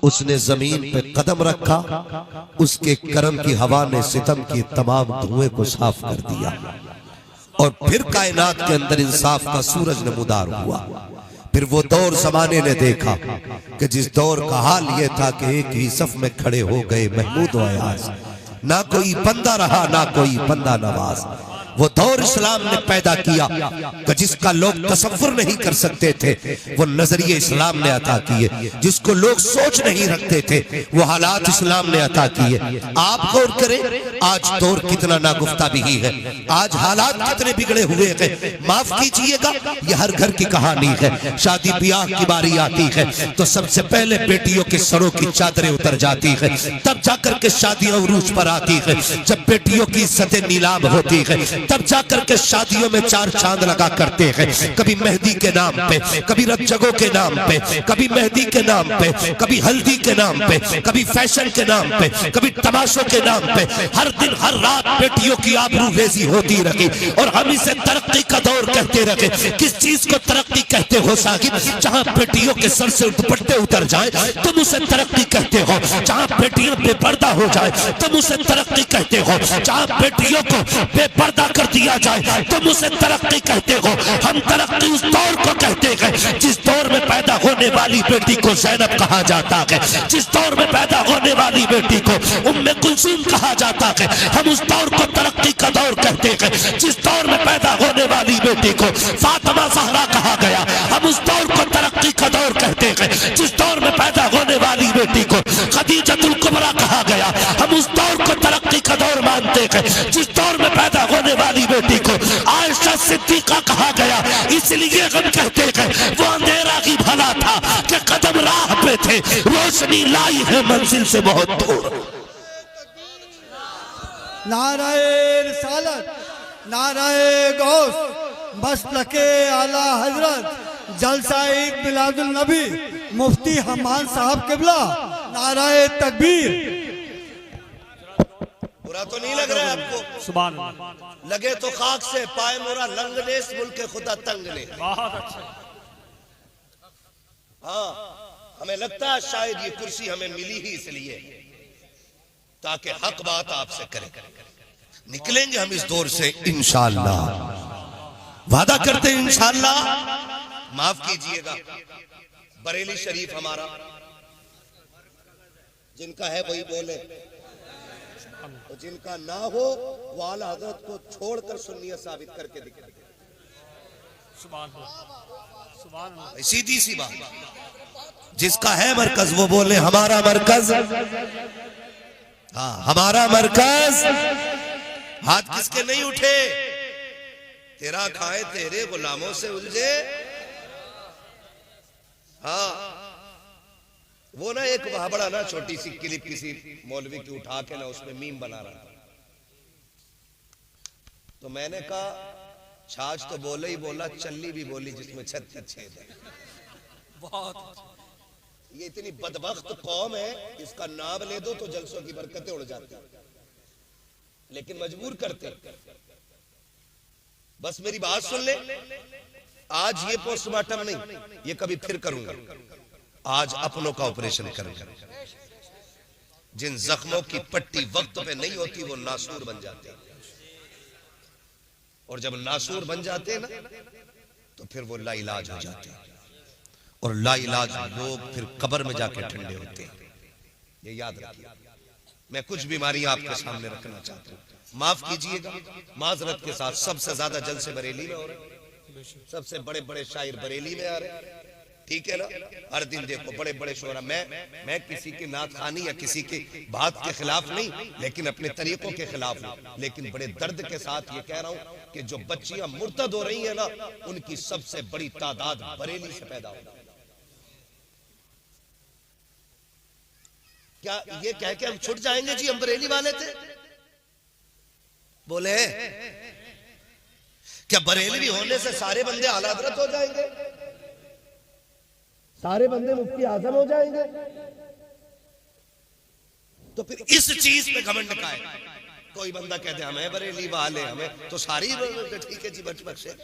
उसने जमीन पे कदम रखा, उसके करम की हवा ने सितम की तमाम धुएं को साफ कर दिया और फिर कायनात के अंदर इंसाफ का सूरज नमूदार हुआ। फिर वो दौर जमाने ने देखा कि जिस दौर का हाल ये था कि एक ही सफ में खड़े हो गए महमूद व अयाज, ना कोई बंदा रहा ना कोई बंदा नवाज। वो दौर इस्लाम ने पैदा किया कि जिसका लोग तसव्वुर नहीं कर सकते थे, वो नजरिए इस्लाम ने अता किए। जिसको लोग सोच नहीं रखते थे, वो हालात इस्लाम ने अता किए। आप गौर करें, आज दौर कितना नागुफ्ता भी है, आज हालात कितने बिगड़े हुए हैं। माफ कीजिएगा, ये हर घर की कहानी है। शादी ब्याह की बारी आती है तो सबसे पहले बेटियों के सरों की चादरें उतर जाती है, तब जाकर के शादियां उरूज पर आती है। जब बेटियों की इज्जतें नीलाम होती है, तब जाकर के शादियों में चार चांद लगा करते हैं। कभी मेहंदी के नाम पे, कभी रजगों के नाम पे, कभी मेहंदी के नाम पे, कभी हल्दी के नाम पे, कभी फैशन के नाम पे, कभी तमाशों के नाम पे। हर दिन हर रात बेटियों की आबरूरेजी होती रही और हम इसे तरक्की का दौर कहते रहे। किस चीज को तरक्की कहते हो साहिब? जहां बेटियों के सर से दुपट्टे उतर जाए तुम उसे तरक्की कहते हो। जहां बेटियां बेपर्दा हो जाए तुम उसे तरक्की कहते हो। जहां बेटियों को बेपर्दा कर दिया जाए तुम उसे तरक्की कहते हो। हम तरक्की उस दौर को कहते हैं जिस दौर में पैदा होने वाली बेटी को ज़ैनब कहा जाता है, जिस दौर में पैदा होने वाली बेटी को उम्मे कुलसूम कहा जाता है। हम उस दौर को तरक्की का दौर कहते हैं जिस दौर में पैदा होने वाली बेटी को फातिमा ज़हरा कहा गया। हम उस दौर को तरक्की का दौर कहते हैं जिस दौर में पैदा होने वाली बेटी को खदीजतुल कुबरा कहा गया। हम उस दौर को तरक्की का दौर मानते हैं जिस दौर में पैदा होने वाली बेटी को आयशा सिद्दीका कहा गया। इसलिए हम कहते हैं वो अंधेरा ही भला था कि कदम राह पे थे, रोशनी लाई है मंजिल से बहुत दूर। नाराए रिसालत, नाराए गौस, मसलके आला हजरत, जलसाए मिलादुल नबी, मुफ्ती हमान साहब किबला, नाराए तकबीर। बुरा तो नहीं लग रहा है आपको? सुभान अल्लाह। लगे तो खाक से पाए मोरा लंगने मुल्क खुदा तंग ने। बहुत अच्छा। हाँ, हमें लगता है शायद ये कुर्सी हमें मिली ही इसलिए ताकि हक बात आपसे करें। निकलेंगे हम इस दौर से इंशाअल्लाह, वादा करते हैं इंशाअल्लाह। माफ कीजिएगा, बरेली शरीफ हमारा जिनका है वही बोले, तो जिनका ना हो वो आला हजरत को छोड़कर सुन्नियत साबित करके दिखा। सीधी सी बात, जिसका है मरकज वो बोले हमारा मरकज। हाँ, हमारा मरकज। हाथ किसके नहीं उठे? तेरा खाए तेरे गुलामों से उलझे। हाँ, वो ना एक बड़ा ना छोटी सी क्लिप किसी मौलवी की उठा के ना उसमें मीम बना रहा था, तो मैंने कहा छाछ तो बोले ही बोला, चल्ली भी बोली जिसमें 36 छेद है। बहुत ये इतनी बदबख्त कौम है, इसका नाम ले दो तो जलसों की बरकतें उड़ जाती, लेकिन मजबूर करते। बस मेरी बात सुन ले, आज ये पोस्टमार्टम नहीं, ये कभी फिर करूंगा। आज अपनों का ऑपरेशन करेंगे। जिन जख्मों की पट्टी वक्त पे नहीं होती वो नासूर बन जाते हैं, और जब नासूर बन जाते हैं ना तो फिर वो लाइलाज हो जाते हैं, और लाइलाज लोग फिर कब्र में जाके ठंडे होते हैं। ये याद रखिए। मैं कुछ बीमारियां आपके सामने रखना चाहता हूं, माफ कीजिएगा माजरत के साथ। सबसे ज्यादा जलसे बरेली में हो रहे, सबसे बड़े बड़े शायर बरेली में आ रहे, ठीक है ना। हर दिन देखो बड़े बड़े शोरा। मैं किसी की नातखानी या किसी की बात के खिलाफ नहीं, लेकिन अपने तरीकों के खिलाफ हूं। लेकिन बड़े दर्द के साथ ये कह रहा हूं कि जो बच्चियां मुर्तद हो रही है ना, उनकी सबसे बड़ी तादाद बरेली से पैदा हो रही है। क्या ये कह के हम छुट जाएंगे जी हम बरेली वाले थे? बोले क्या बरेलवी होने से सारे बंदे आला हज़रत हो जाएंगे? सारे बंदे मुफ्ती आजम हो जाएंगे? तो फिर इस चीज पे घमंड का है। कोई बंदा कहते हमें बरेली वाले, हमें तो सारी ठीक है जी बच बख्शे।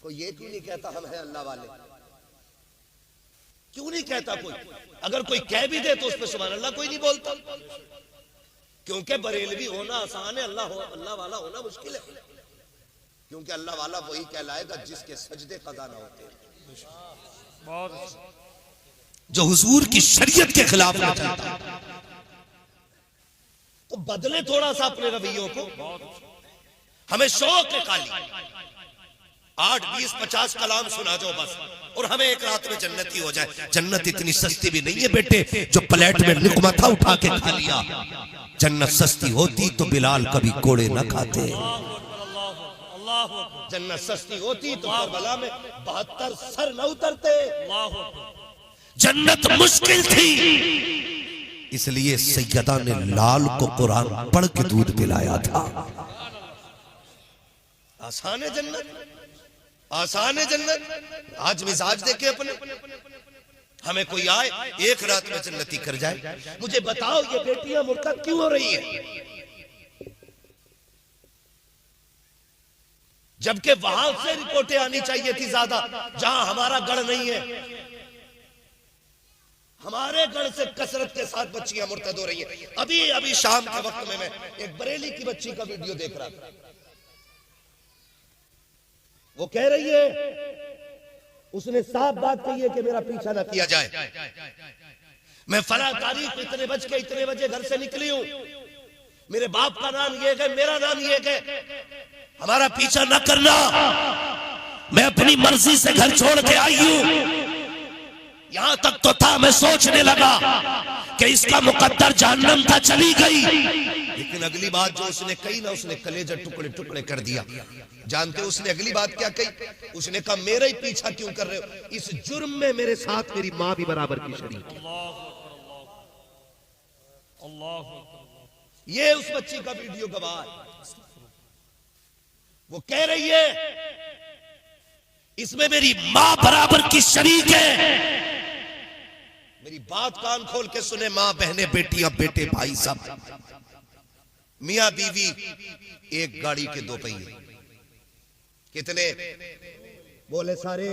कोई ये क्यों नहीं कहता हम हैं अल्लाह वाले? क्यों नहीं कहता कोई? अगर कोई कह भी दे तो उस पर सुभान अल्लाह कोई नहीं बोलता, क्योंकि बरेलवी होना आसान है, अल्लाह वाला होना मुश्किल है। क्योंकि अल्लाह वाला वही कहलाएगा जिसके सजदे कज़ा ना होते, जो हुजूर की शरीयत के खिलाफ ना चलता। तो बदले थोड़ा सा अपने रवैयों को। हमें शौक है खाली 8, 20, 50 कलाम सुना जाओ बस, और हमें एक रात में जन्नती हो जाए। जन्नत इतनी सस्ती भी नहीं है बेटे जो प्लेट में लुकमा था उठा के खा लिया। जन्नत सस्ती होती तो बिलाल कभी कोड़े न खाते। जन्नत सस्ती होती तो करबला में 72 सर न उतरते। जन्नत मुश्किल थी, इसलिए सैयदा ने लाल को कुरान पढ़ के दूध पिलाया था। आसान है जन्नत, आसान है जन्नत। आज मिजाज देखे अपने, हमें कोई आए एक रात में जन्नती कर जाए। मुझे बताओ ये बेटियां मुर्तद क्यों हो रही हैं? जबकि वहां से रिपोर्टें आनी चाहिए थी ज्यादा, जहां हमारा गढ़ नहीं है। हमारे गढ़ से कसरत के साथ बच्चियां मुर्तद हो रही हैं। अभी शाम के वक्त में मैं एक बरेली की बच्ची का वीडियो देख रहा था। वो कह रही है, उसने साफ बात कही है कि मेरा पीछा ना किया जाए। मैं फला तारीख इतने बजे घर से निकली हूं, मेरे बाप का नाम ये है, मेरा नाम ये है, हमारा पीछा ना करना। मैं अपनी मर्जी से घर छोड़ के आई हूं। यहां तक तो था मैं सोचने लगा कि इसका मुकद्दर जहन्नम था, चली गई। लेकिन अगली बात जो उसने कही ना, उसने कलेजा टुकड़े टुकड़े कर दिया। जानते हो उसने अगली बात क्या कही? उसने कहा मेरा ही पीछा क्यों कर रहे हो? इस जुर्म में मेरे साथ मेरी मां भी बराबर की शरीक है। ये उस बच्ची का वीडियो गवाह है। वो कह रही है इसमें मेरी मां बराबर की शरीक है। मेरी बात कान खोल के सुने, मां, बहनें, बेटियां, बेटे, भाई सब, मियां बीवी, एक गाड़ी के 2 पहिए। कितने बोले? सारे।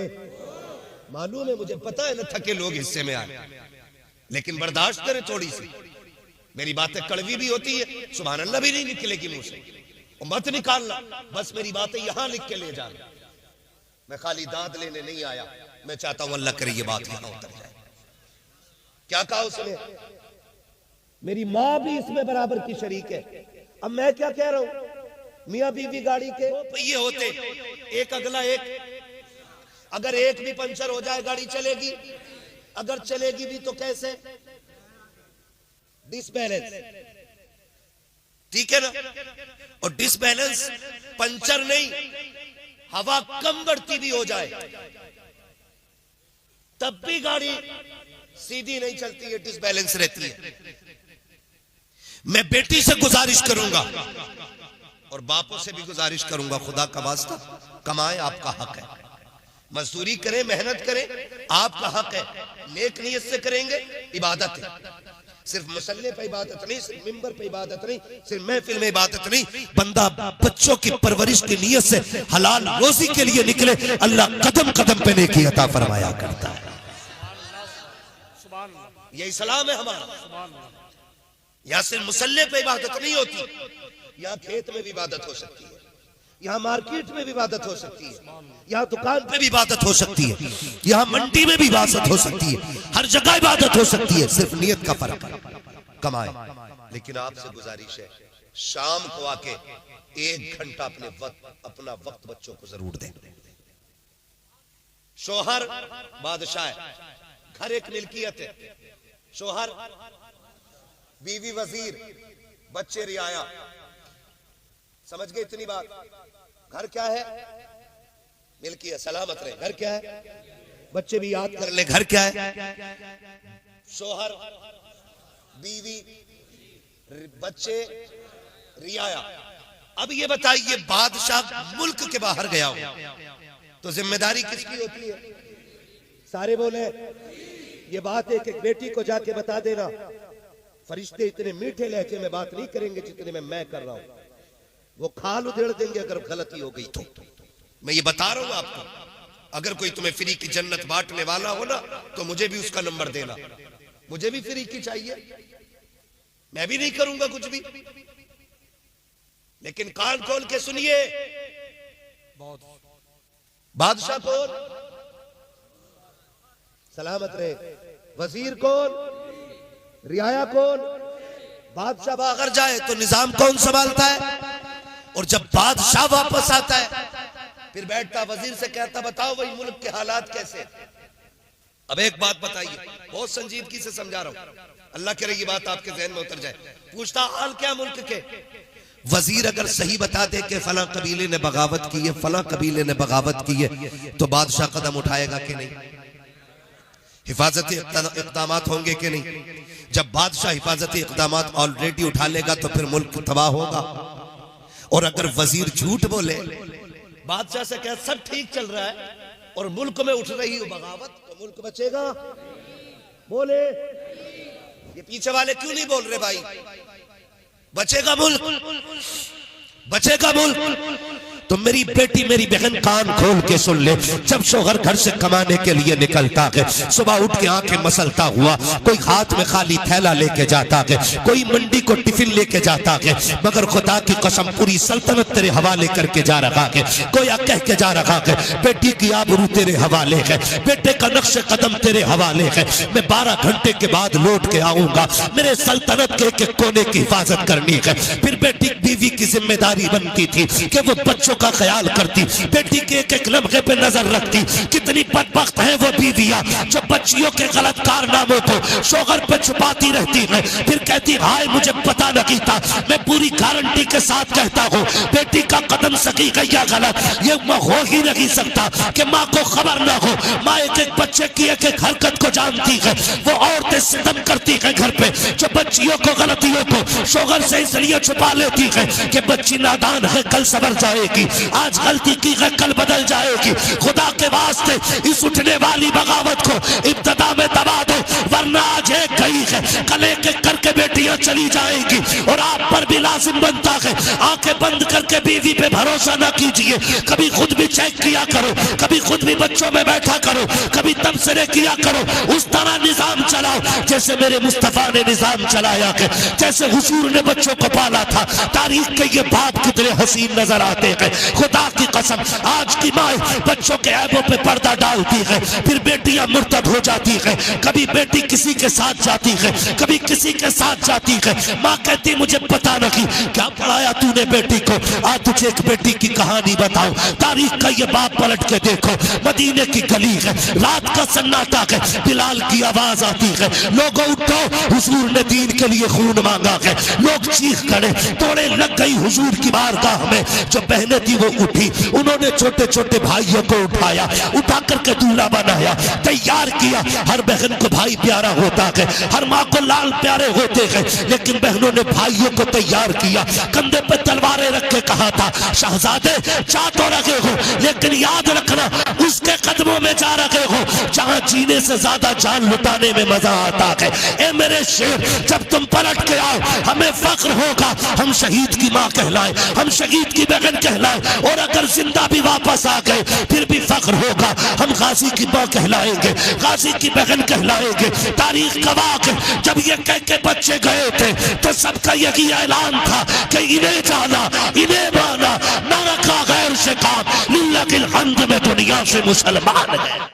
मालूम है, मुझे पता है ना थके लोग हिस्से में आए, लेकिन बर्दाश्त करें थोड़ी सी। मेरी बातें कड़वी भी होती है, सुभान अल्लाह भी नहीं निकलेगी मुंह से, और मत निकालना। बस मेरी बातें यहां लिख के ले जाना। मैं खाली दांत लेने नहीं आया, मैं चाहता हूं अल्लाह करे ये बात यहां उतर जाए। क्या कहा उसने? मेरी मां भी इसमें बराबर की शरीक है। अब मैं क्या कह रहा हूं? मियां बीवी गाड़ी के 2 पहिए होते, एक अगला एक। अगर एक भी पंचर हो जाए गाड़ी चलेगी? अगर चलेगी भी तो कैसे? डिसबैलेंस, ठीक है ना? और डिसबैलेंस पंचर नहीं, हवा कम बढ़ती भी हो जाए तब भी गाड़ी सीधी नहीं चलती है, डिसबैलेंस रहती है। मैं बेटी से गुजारिश करूंगा और बापों से भी गुजारिश करूंगा, खुदा का वास्ता कमाएं, आपका हक है। मजदूरी करें, मेहनत करें, आपका हक है। नेक नियत से करेंगे, इबादत है। सिर्फ मसल्ले पे इबादत नहीं, सिर्फ मिंबर पे इबादत नहीं, सिर्फ महफिल में इबादत नहीं। बंदा बच्चों की परवरिश की नियत से हलाल रोजी के लिए निकले, अल्लाह कदम कदम पे नेकी अता फरमाया करता है। ये इस्लाम है हमारा। यहाँ सिर्फ मुसल्ले पे इबादत नहीं होती, यहाँ खेत में भी इबादत हो सकती है, यहाँ मार्केट में भी इबादत हो सकती है, यहाँ दुकान पे भी इबादत हो सकती है, यहाँ मंडी में भी इबादत हो सकती है, हर जगह इबादत हो सकती है। सिर्फ नियत का फर्क है। कमाए। लेकिन आपसे गुजारिश है, शाम को आके 1 घंटा अपना वक्त बच्चों को जरूर दें। शोहर बादशाह है, घर एक मिल्कियत है। शोहर, बीवी वजीर, बच्चे रियाया। समझ गए इतनी बात? घर क्या है? मिल्कियत, सलामत रहे। घर क्या है? बच्चे भी याद कर ले, घर क्या है? शोहर, बीवी, बच्चे, रियाया। अब ये बताइए, बादशाह मुल्क के बाहर गया हो तो जिम्मेदारी किसकी होती है? सारे बोले ये बात एक एक बेटी को जाके बता देना। फरिश्ते इतने मीठे लहजे में बात नहीं करेंगे जितने में मैं कर रहा हूं। वो खाल उधेड़ देंगे अगर गलती हो गई तो। मैं ये बता रहा हूं आपको, अगर कोई तुम्हें फ्री की जन्नत बांटने वाला हो ना तो मुझे भी उसका नंबर देना, मुझे भी फ्री की चाहिए, मैं भी नहीं करूंगा कुछ भी। लेकिन कान खोल के सुनिए, बादशाह कौन? सलामत रहे। वजीर कौन? रियाया कौन? बादशाह अगर जाए तो निजाम कौन संभालता है? और जब बादशाह वापस आता है फिर बैठता वजीर से कहता बताओ भाई मुल्क के हालात कैसे। अब एक बात बताइए, बहुत संजीदगी से समझा रहा हूं, अल्लाह करे ये बात आपके जहन में उतर जाए। पूछता हाल क्या मुल्क के? वजीर अगर सही बता दे कि फला कबीले ने बगावत की है, फला कबीले ने बगावत की है, तो बादशाह कदम उठाएगा कि नहीं? हिफाजती इक़दामात होंगे कि नहीं? जब बादशाह हिफाजती इक़दामात ऑलरेडी उठा लेगा तो फिर मुल्क तबाह होगा। और अगर वजीर झूठ बोले, बादशाह से कह सब ठीक चल रहा है और मुल्क में उठ रही हो बगावत, तो मुल्क बचेगा? बोले ये पीछे वाले क्यों नहीं बोल रहे भाई? बचेगा मुल्क, बचेगा मुल्क। तो मेरी बेटी मेरी बहन कान खोल के सुन ले, जब शोहर घर से कमाने के लिए निकलता है, सुबह उठ के आंखें मसलता हुआ, कोई हाथ में खाली थैला लेके जाता है, कोई मंडी को टिफिन लेके जाता है, मगर खुदा की कसम पूरी सल्तनत तेरे हवाले करके जा रहा है। कोई कह के जा रहा है बेटी की आबरू तेरे हवाले है, बेटे का नक्श कदम तेरे हवाले है, मैं 12 घंटे के बाद लौट के आऊंगा, मेरे सल्तनत के एक कोने की हिफाजत करनी है। फिर बेटी बीवी की जिम्मेदारी बनती थी कि वो बच्चों का ख्याल करती, बेटी के एक एक लम्हे पे नजर रखती। कितनी बदबख्त है वो बीवियां जो बच्चियों के गलत कारनामों को शोहर पे छुपाती रहती है, फिर कहती हाय मुझे पता नहीं था। मैं पूरी गारंटी के साथ कहता हूँ बेटी का कदम सही गया गलत ये हो ही नहीं सकता कि माँ को खबर ना हो। माँ एक एक बच्चे की एक एक हरकत को जानती है। वो औरतें सितम करती है घर पे जो बच्चियों को गलतियों को शोहर से इसलिए छुपा लेती है कि बच्ची नादान है कल सवर जाएगी, आज गलती की है कल बदल जाएगी। खुदा के वास्ते इस उठने वाली बगावत को इब्तदा में दबा दो, वरना आज एक गई है कल एक एक करके बेटियां चली जाएंगी। और आप पर भी लाजिम बनता है आंखें बंद करके बीवी पे भरोसा ना कीजिए, कभी खुद भी चेक किया करो, कभी खुद भी बच्चों में बैठा करो, कभी तबसरे किया करो। उस तरह निजाम चलाओ जैसे मेरे मुस्तफा ने निजाम चलाया है, जैसे हुजूर ने बच्चों को पाला था। तारीख के ये बाप कितने हसीन नजर आते हैं। खुदा की कसम आज की माँ बच्चों के ऐबों पे पर्दा डालती है, फिर बेटियां मुर्तद हो जाती है। कभी बेटी किसी के साथ जाती है, कभी किसी के साथ जाती है। माँ कहती मुझे पता नहीं क्या पढ़ाया तूने बेटी को, आज तुझे एक बेटी की कहानी बताऊं। तारीख का ये बाप पलट के देखो, मदीने की गली है, रात का सन्नाटा है, बिलाल की आवाज आती है, लोगों उठो हुजूर ने दीन के लिए खून मांगा है। लोग चीख करे, तोड़े लग गई हुजूर की बारगाह में। जो बहनें थी वो उठी, उन्होंने छोटे छोटे भाइयों को उठाया, उठा करके दूल्हा बनाया, तैयार किया। हर बहन को भाई प्यारा होता है, हर माँ को लाल प्यारे होते हैं, लेकिन बहनों ने भाइयों को तैयार किया। कंधे पे तलवारें रख के कहा था शहजादे जा तो रहे हो लेकिन याद रखना उसके कदमों में जा रहे हो जहां जीने से ज्यादा जान लुटाने में मजा आता है। ए मेरे शेर जब तुम पलट के आओ हमें फख्र होगा, हम शहीद की माँ कहलाए, हम शहीद की बहन कहलाए। और अगर जिंदा भी वापस आ गए फिर भी फख्र होगा, हम गाजी की माँ कहलाएंगे, गाजी की बहन कहलाएंगे। तारीख गवाह है जब ये कह के बच्चे गए थे तो सबका यही ऐलान था कि इन्हें जाना इन्हें माना, न रखा गैर से काम, लिल्लाहिल हम्द में दुनिया से मुसलमान है।